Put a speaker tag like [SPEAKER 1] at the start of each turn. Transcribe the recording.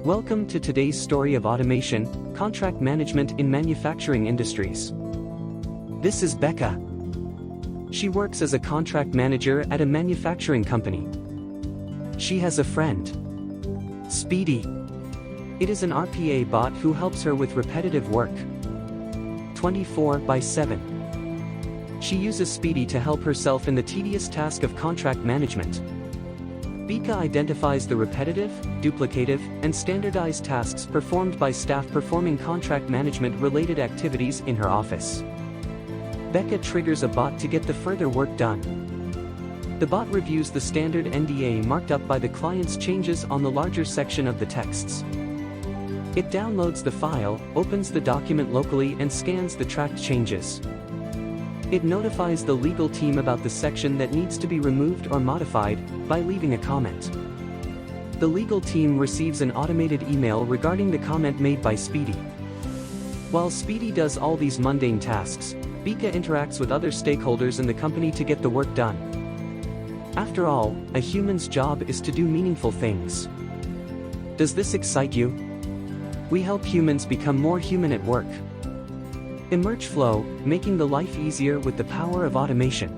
[SPEAKER 1] Welcome to today's story of automation, contract management in manufacturing industries. This is Becca. She works as a contract manager at a manufacturing company. She has a friend, Speedy. It is an RPA bot who helps her with repetitive work, 24/7. She uses Speedy to help herself in the tedious task of contract management. Becca identifies the repetitive, duplicative, and standardized tasks performed by staff performing contract management-related activities in her office. Becca triggers a bot to get the further work done. The bot reviews the standard NDA marked up by the client's changes on the larger section of the texts. It downloads the file, opens the document locally and scans the tracked changes. It notifies the legal team about the section that needs to be removed or modified by leaving a comment. The legal team receives an automated email regarding the comment made by Speedy. While Speedy does all these mundane tasks, Becca interacts with other stakeholders in the company to get the work done. After all, a human's job is to do meaningful things. Does this excite you? We help humans become more human at work. EmergeFlow, making the life easier with the power of automation.